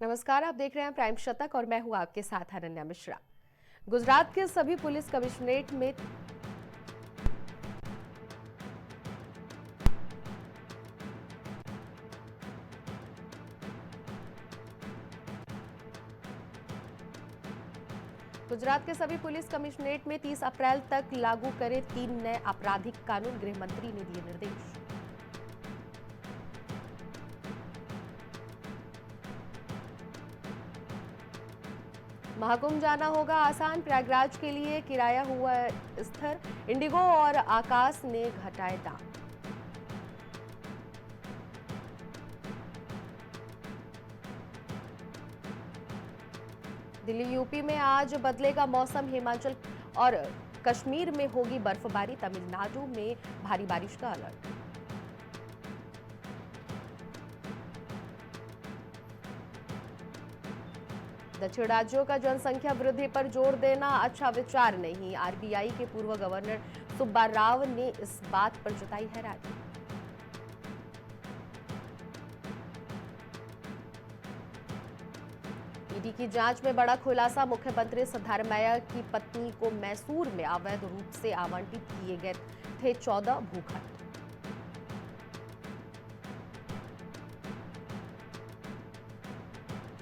नमस्कार, आप देख रहे हैं प्राइम शतक और मैं हूं आपके साथ अनन्या मिश्रा। गुजरात के सभी पुलिस कमिश्नरेट में गुजरात के सभी पुलिस कमिश्नरेट में 30 अप्रैल तक लागू करें 3 नए आपराधिक कानून, गृह मंत्री ने दिए निर्देश। महाकुंभ जाना होगा आसान, प्रयागराज के लिए किराया हुआ स्थिर, इंडिगो और आकाश ने घटाए दाम। दिल्ली यूपी में आज बदलेगा मौसम, हिमाचल और कश्मीर में होगी बर्फबारी, तमिलनाडु में भारी बारिश का अलर्ट। दक्षिण राज्यों का जनसंख्या वृद्धि पर जोर देना अच्छा विचार नहीं, आरबीआई के पूर्व गवर्नर सुब्बा राव ने इस बात पर जताई हैरानी। ईडी की जांच में बड़ा खुलासा, मुख्यमंत्री सिद्धारमैया की पत्नी को मैसूर में अवैध रूप से आवंटित किए गए थे 14 भूखंड।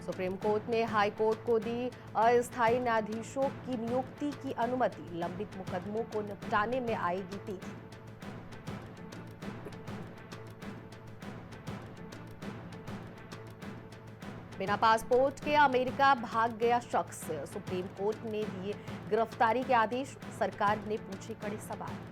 सुप्रीम कोर्ट ने हाई कोर्ट को दी अस्थायी न्यायाधीशों की नियुक्ति की अनुमति, लंबित मुकदमों को निपटाने में आएगी तेजी। बिना पासपोर्ट के अमेरिका भाग गया शख्स, सुप्रीम कोर्ट ने दिए गिरफ्तारी के आदेश, सरकार ने पूछे कड़े सवाल।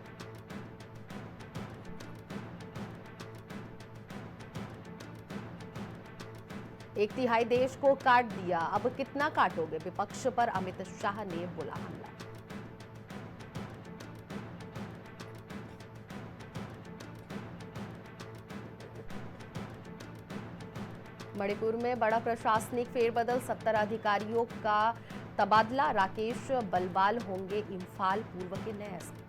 एक तिहाई देश को काट दिया, अब कितना काटोगे, विपक्ष पर अमित शाह ने बोला हमला। मणिपुर में बड़ा प्रशासनिक फेरबदल, 70 अधिकारियों का तबादला, राकेश बलवाल होंगे इंफाल पूर्व के नए एसपी।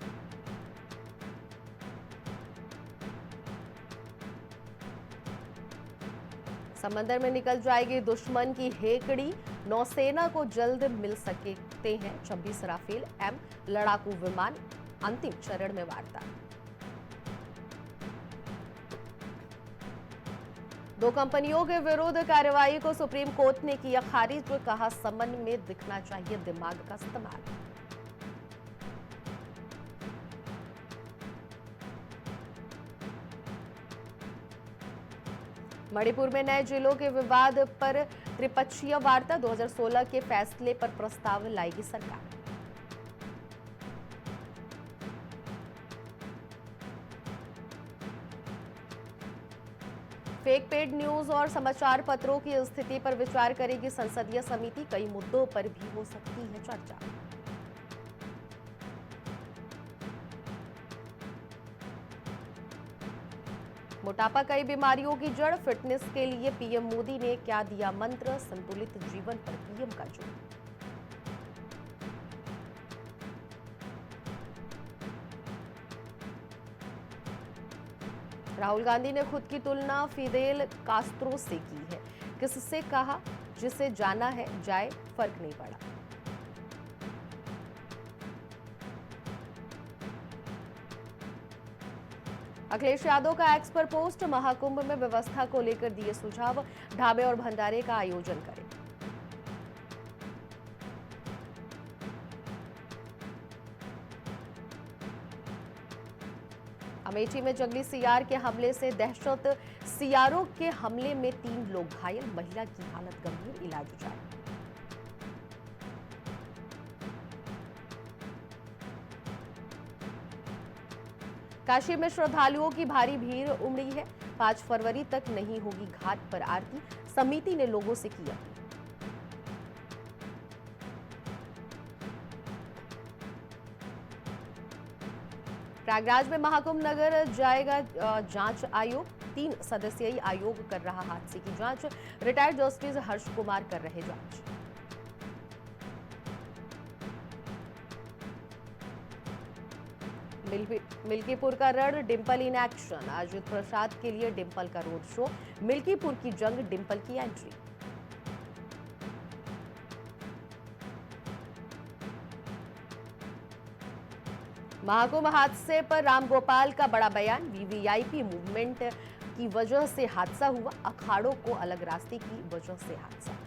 समंदर में निकल जाएगी दुश्मन की हेकड़ी, नौसेना को जल्द मिल सकते हैं 26 राफेल एम लड़ाकू विमान, अंतिम चरण में वार्ता। 2 कंपनियों के विरुद्ध कार्रवाई को सुप्रीम कोर्ट ने किया खारिज, कहा समन में दिखना चाहिए दिमाग का इस्तेमाल। मणिपुर में नए जिलों के विवाद पर त्रिपक्षीय वार्ता, 2016 के फैसले पर प्रस्ताव लाएगी सरकार। फेक पेड न्यूज और समाचार पत्रों की स्थिति पर विचार करेगी संसदीय समिति, कई मुद्दों पर भी हो सकती है चर्चा। मोटापा कई बीमारियों की जड़, फिटनेस के लिए पीएम मोदी ने क्या दिया मंत्र, संतुलित जीवन पर पीएम का जोर। राहुल गांधी ने खुद की तुलना फिदेल कास्त्रो से की है, किससे कहा जिसे जाना है जाए, फर्क नहीं पड़ा। अखिलेश यादव का एक्स पर पोस्ट, महाकुंभ में व्यवस्था को लेकर दिए सुझाव, ढाबे और भंडारे का आयोजन करें। अमेठी में जंगली सियार के हमले से दहशत, सियारों के हमले में 3 लोग घायल, महिला की हालत गंभीर, इलाज जारी। काशी में श्रद्धालुओं की भारी भीड़ उमड़ी है, 5 फरवरी तक नहीं होगी घाट पर आरती, समिति ने लोगों से की अपील। प्रयागराज में महाकुंभ नगर जाएगा जांच आयोग, 3 सदस्यीय आयोग कर रहा हादसे की जांच, रिटायर्ड जस्टिस हर्ष कुमार कर रहे जांच। मिल्कीपुर का रण, डिंपल इन एक्शन, अजित प्रसाद के लिए डिंपल का रोड शो, मिल्कीपुर की जंग, डिंपल की एंट्री। महाकुंभ हादसे पर रामगोपाल का बड़ा बयान। वीवीआईपी मूवमेंट की वजह से हादसा हुआ, अखाड़ों को अलग रास्ते की वजह से हादसा।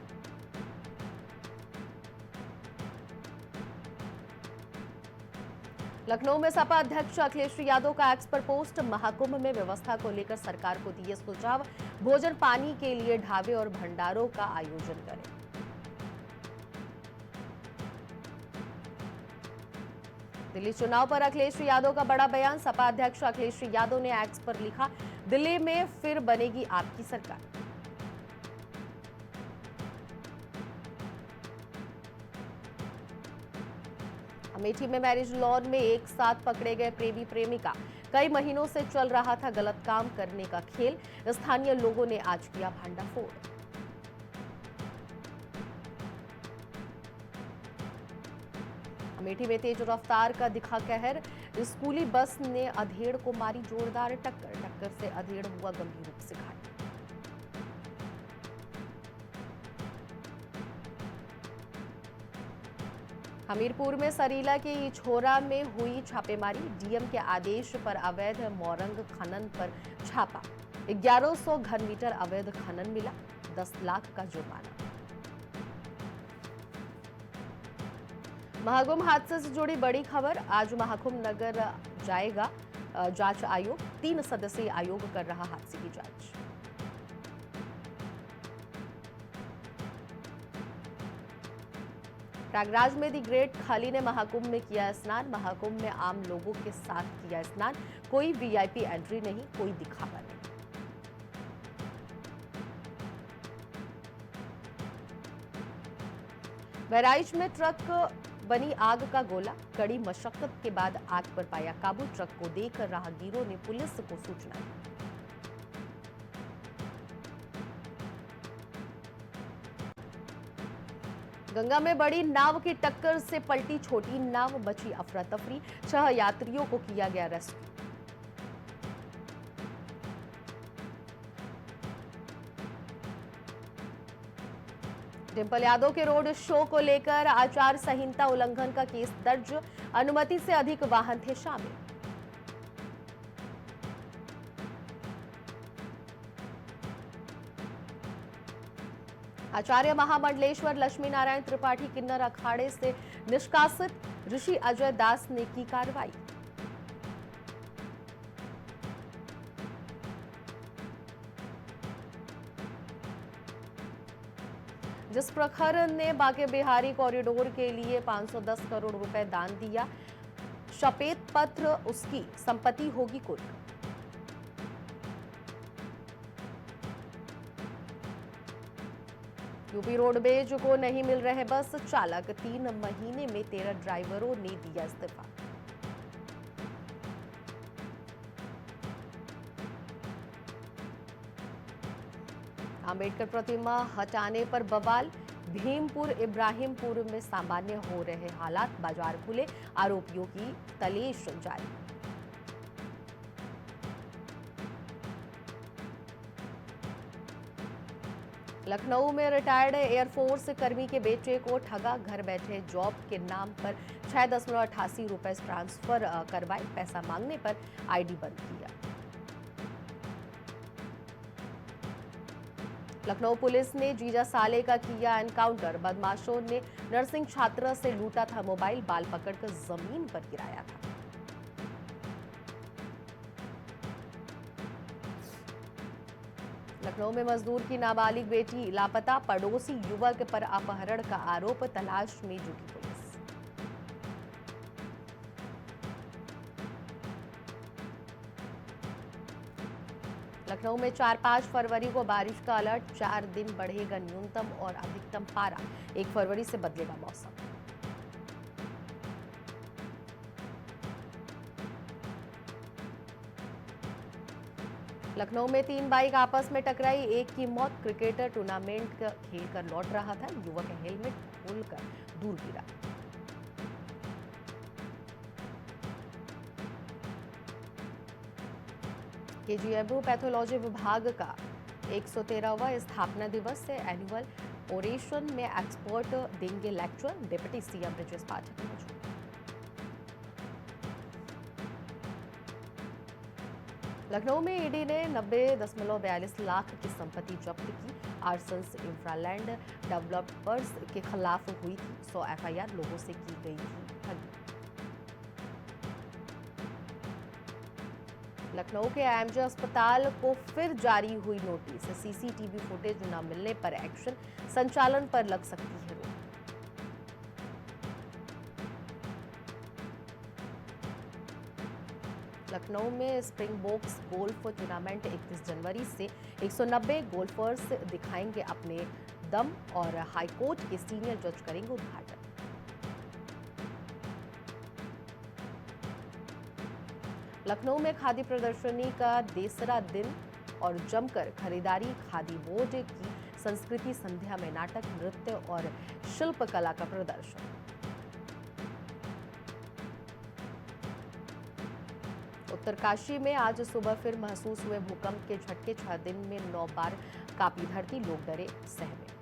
लखनऊ में सपा अध्यक्ष अखिलेश यादव का एक्स पर पोस्ट। महाकुंभ में व्यवस्था को लेकर सरकार को दिए सुझाव। भोजन पानी के लिए ढाबे और भंडारों का आयोजन करें। दिल्ली चुनाव पर अखिलेश यादव का बड़ा बयान। सपा अध्यक्ष अखिलेश यादव ने एक्स पर लिखा, दिल्ली में फिर बनेगी आपकी सरकार। अमेठी में मैरिज लॉन में एक साथ पकड़े गए प्रेमी प्रेमिका। कई महीनों से चल रहा था गलत काम करने का खेल। स्थानीय लोगों ने आज किया भांडाफोड़। अमेठी में तेज रफ्तार का दिखा कहर। स्कूली बस ने अधेड़ को मारी जोरदार टक्कर। टक्कर से अधेड़ हुआ गंभीर रूप से घायल। हमीरपुर में सरीला के इछोरा में हुई छापेमारी। डीएम के आदेश पर अवैध मोरंग खनन पर छापा। 1100 घन मीटर अवैध खनन मिला। 10 लाख का जुर्माना। महाकुंभ हादसे से जुड़ी बड़ी खबर। आज महाकुंभ नगर जाएगा जांच आयोग। 3 सदस्यीय आयोग कर रहा हादसे की जांच। प्रयागराज में दी ग्रेट खाली ने महाकुंभ में किया स्नान। महाकुंभ में आम लोगों के साथ किया स्नान। कोई वीआईपी एंट्री नहीं, कोई दिखावा नहीं। बहराइच में ट्रक बनी आग का गोला। कड़ी मशक्कत के बाद आग पर पाया काबू। ट्रक को देख राहगीरों ने पुलिस को सूचना दी। गंगा में बड़ी नाव की टक्कर से पलटी छोटी नाव। बची अफरा तफरी। 6 यात्रियों को किया गया रेस्क्यू। डिंपल यादव के रोड शो को लेकर आचार संहिता उल्लंघन का केस दर्ज। अनुमति से अधिक वाहन थे शामिल। आचार्य महामंडलेश्वर लक्ष्मी नारायण त्रिपाठी किन्नर अखाड़े से निष्कासित। ऋषि अजय दास ने की कार्रवाई। जिस प्रखर ने बांके बिहारी कॉरिडोर के लिए 510 करोड़ रुपए दान दिया, शपेत पत्र उसकी संपत्ति होगी कुल। यूपी रोडवेज को नहीं मिल रहे बस चालक। 3 महीने में 13 ड्राइवरों ने दिया इस्तीफा। अंबेडकर प्रतिमा हटाने पर बवाल। भीमपुर इब्राहिमपुर में सामान्य हो रहे हालात। बाजार खुले, आरोपियों की तलाश जारी। लखनऊ में रिटायर्ड एयरफोर्स कर्मी के बेटे को ठगा। घर बैठे जॉब के नाम पर 6.88 रुपए ट्रांसफर करवाए। पैसा मांगने पर आईडी बंद किया। लखनऊ पुलिस ने जीजा साले का किया एनकाउंटर। बदमाशों ने नर्सिंग छात्रा से लूटा था मोबाइल। बाल पकड़कर जमीन पर गिराया था। लखनऊ में मजदूर की नाबालिग बेटी लापता। पड़ोसी युवक पर अपहरण का आरोप। तलाश में जुटी पुलिस। लखनऊ में 4-5 फरवरी को बारिश का अलर्ट। 4 दिन बढ़ेगा न्यूनतम और अधिकतम पारा। 1 फरवरी से बदलेगा मौसम। लखनऊ में 3 बाइक आपस में टकराई। एक की मौत। क्रिकेटर टूर्नामेंट खेलकर लौट रहा था। युवक हेलमेट खोलकर दूर गिरा। केजीएमयू पैथोलॉजी विभाग का 113वां स्थापना दिवस से एनुअल ओरेशन में एक्सपर्ट देंगे lecture. Deputy CM Brajesh Pathak मौजूद। लखनऊ में ईडी ने 90.42 लाख की संपत्ति जब्त की। आर्सन्स इंफ्रालैंड डेवलपर्स के खिलाफ हुई थी 100 एफआईआर, लोगों से की गई थी ठगी। लखनऊ के एमजे अस्पताल को फिर जारी हुई नोटिस। सीसीटीवी फुटेज न मिलने पर एक्शन, संचालन पर लग सकती है रोक। लखनऊ में स्प्रिंगबोक्स गोल्फ टूर्नामेंट 31 जनवरी से 190 गोल्फर्स दिखाएंगे अपने दम और हाईकोर्ट के सीनियर जज करेंगे उद्घाटन। लखनऊ में खादी प्रदर्शनी का तीसरा दिन और जमकर खरीदारी। खादी बोर्ड की संस्कृति संध्या में नाटक, नृत्य और शिल्प कला का प्रदर्शन। उत्तरकाशी में आज सुबह फिर महसूस हुए भूकंप के झटके। 6 दिन में 9 बार कांपी धरती, लोग डरे, सहमे।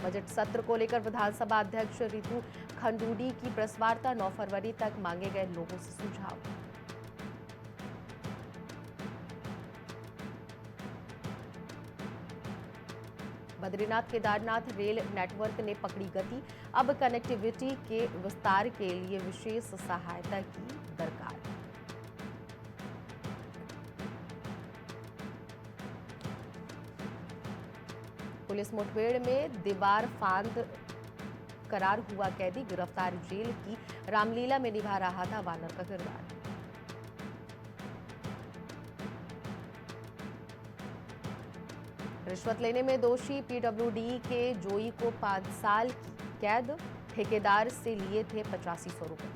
बजट सत्र को लेकर विधानसभा अध्यक्ष रितु खंडूड़ी की प्रेस वार्ता। 9 फरवरी तक मांगे गए लोगों से सुझाव। बद्रीनाथ केदारनाथ रेल नेटवर्क ने पकड़ी गति। अब कनेक्टिविटी के विस्तार के लिए विशेष सहायता की दरकार। पुलिस मुठभेड़ में दीवार फांद करार हुआ कैदी, गिरफ्तार। जेल की रामलीला में निभा रहा था वानर का किरदार। रिश्वत लेने में दोषी पीडब्ल्यूडी के जोई को 5 साल की कैद, ठेकेदार से लिए थे 8500 रुपए।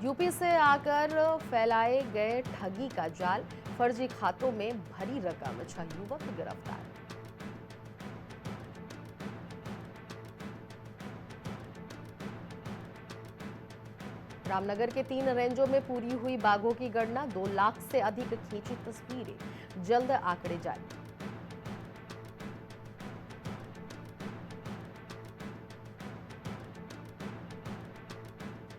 यूपी से आकर फैलाए गए ठगी का जाल, फर्जी खातों में भरी रकम, 6 युवक गिरफ्तार। रामनगर के 3 रेंजों में पूरी हुई बाघों की गणना। 2 लाख से अधिक खींची तस्वीरें, जल्द आंकड़े जारी।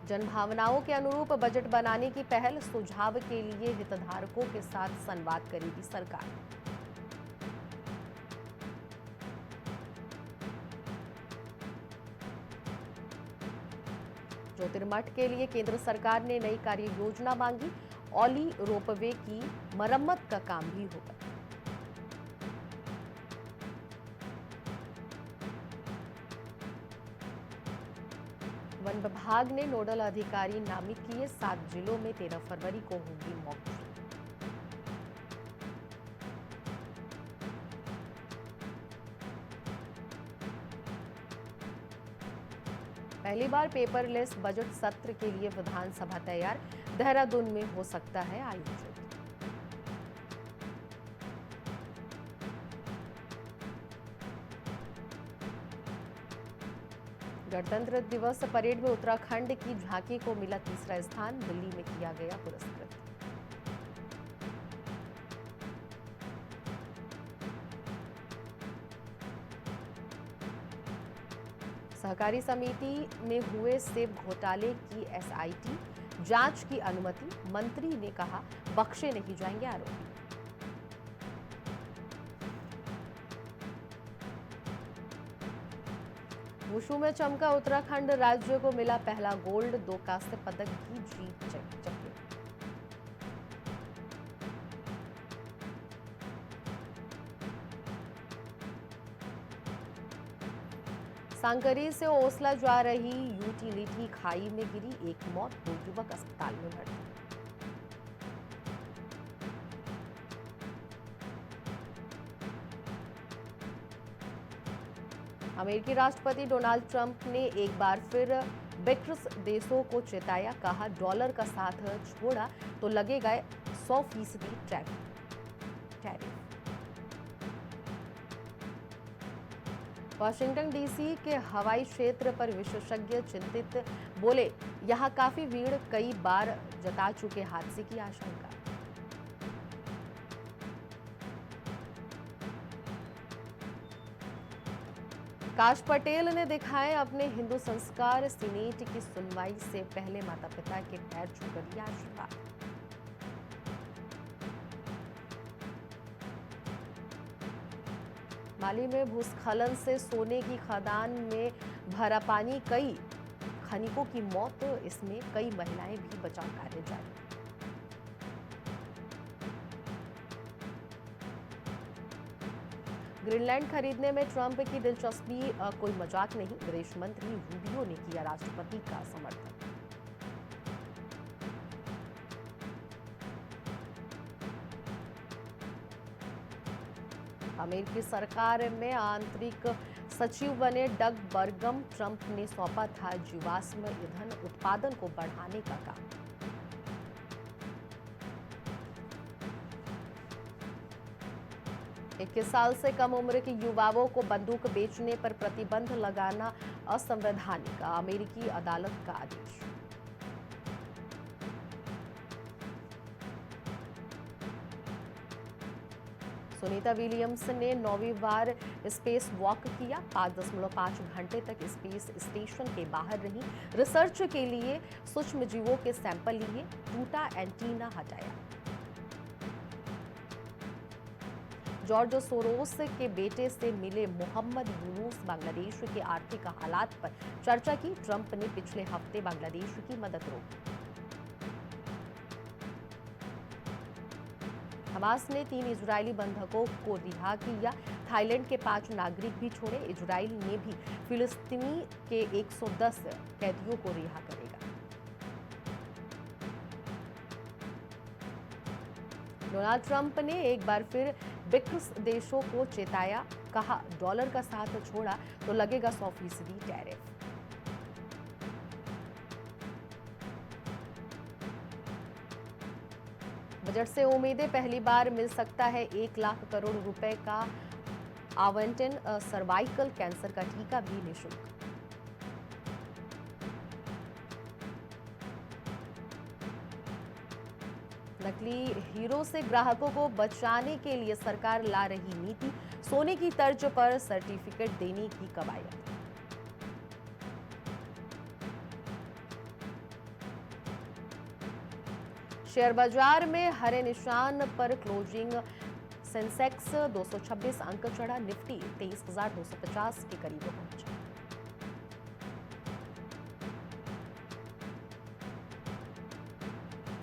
जनभावनाओं के अनुरूप बजट बनाने की पहल, सुझाव के लिए हितधारकों के साथ संवाद करेगी सरकार। ज्योतिर्मठ के लिए केंद्र सरकार ने नई कार्य योजना मांगी। औली रोपवे की मरम्मत का काम भी होगा। वन विभाग ने नोडल अधिकारी नामित किए। 7 जिलों में 13 फरवरी को होगी मॉक ड्रिल। पहली बार पेपरलेस बजट सत्र के लिए विधानसभा तैयार। देहरादून में हो सकता है आयोजित। गणतंत्र दिवस परेड में उत्तराखंड की झांकी को मिला 3रा स्थान। दिल्ली में किया गया पुरस्कृत। सहकारी समिति में हुए सेब घोटाले की एसआईटी जांच की अनुमति। मंत्री ने कहा, बख्शे नहीं जाएंगे आरोपी। वुशु में चमका उत्तराखंड, राज्य को मिला पहला गोल्ड। 2 कांस्य पदक की जीत चक्के। सांकरी से ओसला जा रही यूटिलिटी खाई में गिरी, 1 मौत, 2 युवक अस्पताल में भर्ती। अमेरिकी राष्ट्रपति डोनाल्ड ट्रंप ने एक बार फिर ब्रिक्स देशों को चेताया। कहा, डॉलर का साथ छोड़ा तो लगेगा 100% टैरिफ। वाशिंगटन डीसी के हवाई क्षेत्र पर विशेषज्ञ चिंतित, बोले यहां काफी भीड़, कई बार जता चुके हादसे की आशंका। प्रकाश पटेल ने दिखाए अपने हिंदू संस्कार, सीनेट की सुनवाई से पहले माता पिता के पैर छूकर दिया आशीर्वाद। माली में भूस्खलन से सोने की खदान में भरा पानी, कई खनिकों की मौत, इसमें कई महिलाएं भी बचाव कार्य जारी। ग्रीनलैंड खरीदने में ट्रंप की दिलचस्पी कोई मजाक नहीं, विदेश मंत्री रूबियो ने किया राष्ट्रपति का समर्थन। अमेरिकी सरकार में आंतरिक सचिव बने डग बर्गम, ट्रंप ने सौंपा था जीवाश्म ईंधन उत्पादन को बढ़ाने का काम। इक्कीस साल से कम उम्र के युवाओं को बंदूक बेचने पर प्रतिबंध लगाना असंवैधानिक, अमेरिकी अदालत का आदेश। सुनीता विलियम्स ने 9वीं बार स्पेस वॉक किया, 5.5 घंटे तक स्पेस स्टेशन के बाहर रही, रिसर्च के लिए सूक्ष्मजीवों के सैंपल लिए, टूटा एंटीना हटाया। जॉर्ज सोरोस के बेटे से मिले मोहम्मद यूनुस, बांग्लादेश के आर्थिक हालात पर चर्चा की, ट्रंप ने पिछले हफ्ते बांग्लादेश की मदद रोकी। हमास ने 3 इजरायली बंधकों को रिहा किया, थाईलैंड के 5 नागरिक भी छोड़े, इजरायल ने भी फिलिस्तीनी के 110 कैदियों को रिहा करेगा। डोनाल्ड ट्रंप ने एक बार फिर ब्रिक्स देशों को चेताया, कहा डॉलर का साथ छोड़ा तो लगेगा 100% टैरिफ। बजट से उम्मीदें, पहली बार मिल सकता है 1 लाख करोड़ रुपए का आवंटन, सर्वाइकल कैंसर का टीका भी निःशुल्क। नकली हीरो से ग्राहकों को बचाने के लिए सरकार ला रही नीति, सोने की तर्ज पर सर्टिफिकेट देने की कवायद। शेयर बाजार में हरे निशान पर क्लोजिंग, सेंसेक्स 226 अंक चढ़ा, निफ्टी 23,250 के करीब पहुंचा।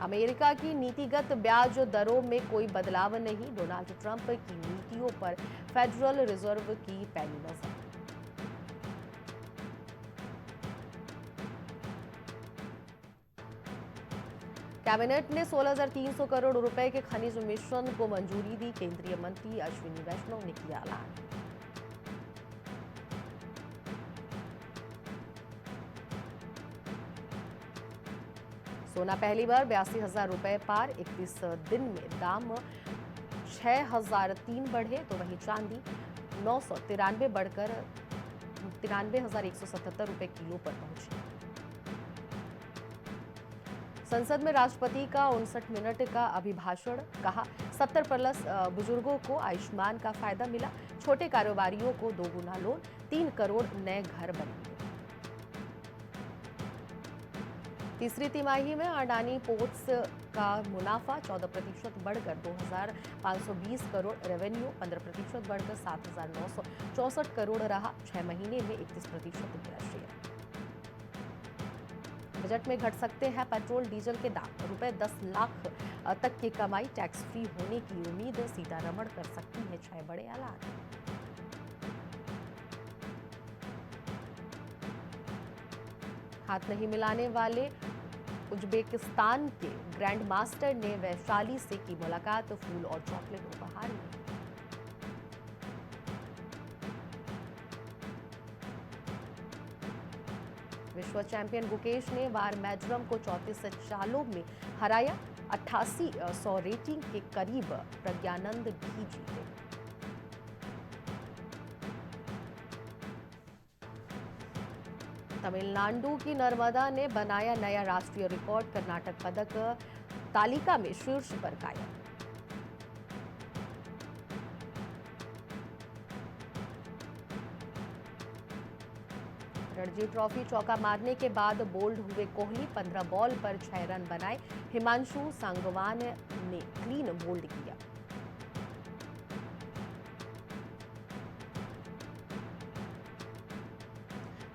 अमेरिका की नीतिगत ब्याज दरों में कोई बदलाव नहीं, डोनाल्ड ट्रंप की नीतियों पर फेडरल रिजर्व की पैनी नजर। कैबिनेट ने 16,300 करोड़ रुपए के खनिज मिशन को मंजूरी दी, केंद्रीय मंत्री अश्विनी वैष्णव ने किया ऐलान। सोना पहली बार 82,000 रुपए पार, 31 दिन में दाम 6,003 बढ़े, तो वहीं चांदी 993 बढ़कर 93,177 रुपए किलो पर पहुंची। संसद में राष्ट्रपति का 59 मिनट का अभिभाषण, कहा 70+ बुजुर्गों को आयुष्मान का फायदा मिला, छोटे कारोबारियों को 2 गुना लोन, 3 करोड़ नए घर बनेंगे। तीसरी तिमाही में अडानी पोर्ट्स का मुनाफा 14% बढ़कर 2,520 करोड़, रेवेन्यू 15% बढ़कर 7,964 करोड़ रहा, 6 महीने में 31% गिरा शेयर। बजट में घट सकते हैं पेट्रोल डीजल के दाम, रुपए 10 लाख तक की कमाई, टैक्स फ्री होने की उम्मीद, सीतारमण कर सकती है 6 बड़े ऐलान। हाथ नहीं मिलाने वाले उज्बेकिस्तान के ग्रैंड मास्टर ने वैशाली से की मुलाकात, फूल और चॉकलेट उपहार में। विश्व चैंपियन गुकेश ने वार मैजरम को 34 चालों में हराया, 8800 रेटिंग के करीब प्रज्ञानंद भी जीते। तमिलनाडु की नर्मदा ने बनाया नया राष्ट्रीय रिकॉर्ड, कर्नाटक पदक तालिका में शीर्ष पर कायम। रणजी ट्रॉफी चौका मारने के बाद बोल्ड हुए कोहली, 15 बॉल पर 6 रन बनाए। हिमांशु सांगवान ने क्लीन बोल्ड किया।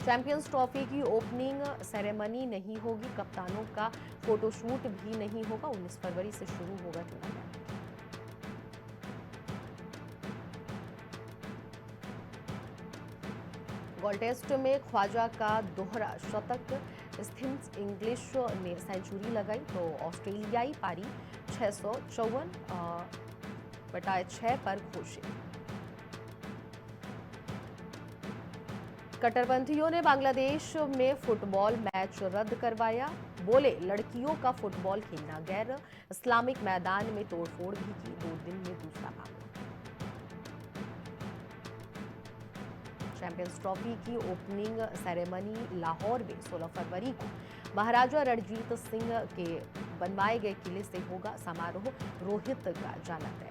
चैंपियंस ट्रॉफी की ओपनिंग सेरेमनी नहीं होगी, कप्तानों का फोटोशूट भी नहीं होगा। 19 फरवरी से शुरू होगा टूर्नामेंट। गोल्ड टेस्ट में ख्वाजा का दोहरा शतक, स्थिम्स इंग्लिश ने सेंचुरी लगाई तो ऑस्ट्रेलियाई पारी 654/6 पर घोषित। कट्टरपंथियों ने बांग्लादेश में फुटबॉल मैच रद्द करवाया। बोले लड़कियों का फुटबॉल खेलना गैर इस्लामिक। मैदान में तोड़फोड़ भी की। 2 दिन में दूसरा मामला। चैंपियंस ट्रॉफी की ओपनिंग सेरेमनी लाहौर में 16 फरवरी को महाराजा रणजीत सिंह के बनवाए गए किले से होगा। समारोह रोहित का जाना तय।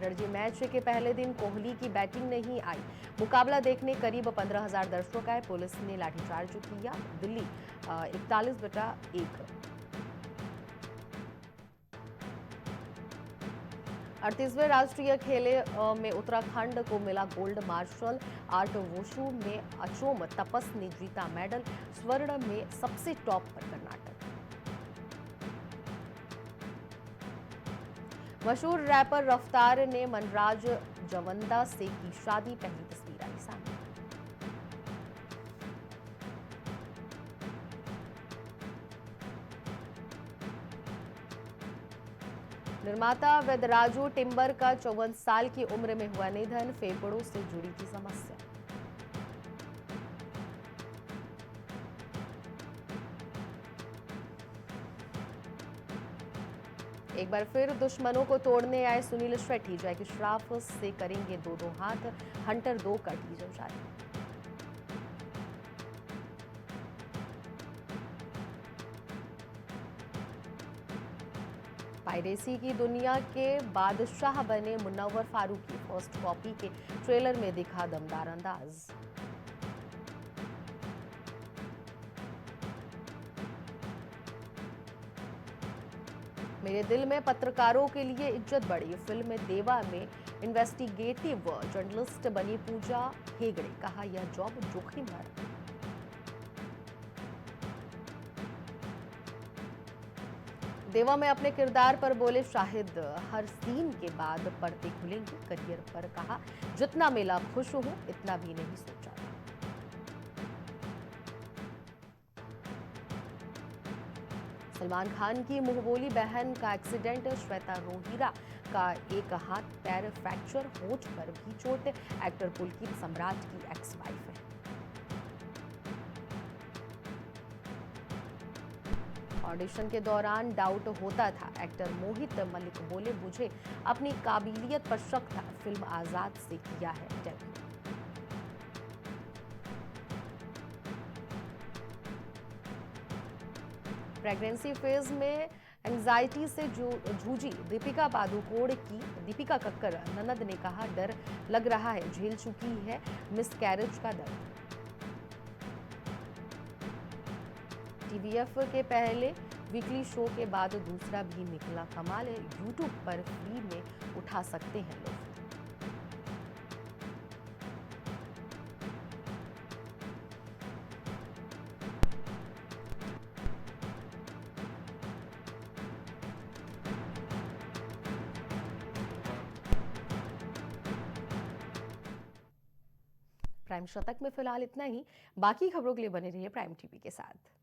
रणजी मैच के पहले दिन कोहली की बैटिंग नहीं आई। मुकाबला देखने करीब 15,000 दर्शक आए। पुलिस ने लाठीचार्ज किया। दिल्ली 41/1। 38वें राष्ट्रीय खेले में उत्तराखंड को मिला गोल्ड। मार्शल आर्ट वुशु में अचोम तपस ने जीता मेडल। स्वर्ण में सबसे टॉप पर कर्नाटक। मशहूर रैपर रफ्तार ने मनराज जवंदा से की शादी। पहली तस्वीर आई सामने। निर्माता वेदराजू टिम्बर का 54 साल की उम्र में हुआ निधन। फेफड़ों से जुड़ी थी समस्या। एक बार फिर दुश्मनों को तोड़ने आए सुनील शेट्टी। जैकी श्रॉफ से करेंगे 2-2 हाथ। हंटर 2 का टीजर जारी। पायरेसी की दुनिया के बादशाह बने मुन्नवर फारूकी। फर्स्ट कॉपी के ट्रेलर में दिखा दमदार अंदाज। मेरे दिल में पत्रकारों के लिए इज्जत बढ़ी। फिल्म देवा में इन्वेस्टिगेटिव जर्नलिस्ट बनी पूजा हेगड़े। कहा यह जॉब जोखिम है। देवा में अपने किरदार पर बोले शाहिद। हर सीन के बाद पर्दे खुलेंगे। करियर पर कहा जितना मिला खुश हूं, इतना भी नहीं सोचा था। सलमान खान की मुंहबोली बहन का एक्सीडेंट। श्वेता रोहिरा का एक हाथ पैर फ्रैक्चर। होठ पर भी चोट। एक्टर पुलकित सम्राट की एक्स वाइफ है। ऑडिशन के दौरान डाउट होता था। एक्टर मोहित मलिक बोले मुझे अपनी काबिलियत पर शक था। फिल्म आजाद से किया है डेब्यू। प्रेगनेंसी फेज में एंजाइटी से जूझी दीपिका पादुकोण की दीपिका कक्कर ननद ने कहा डर लग रहा है, झेल चुकी है मिसकैरेज का दर्द। टीवीएफ के पहले वीकली शो के बाद दूसरा भी निकला कमाल है। यूट्यूब पर फ्री में उठा सकते हैं लोग। प्राइम शतक में फिलहाल इतना ही। बाकी खबरों के लिए बने रहिए प्राइम टीवी के साथ।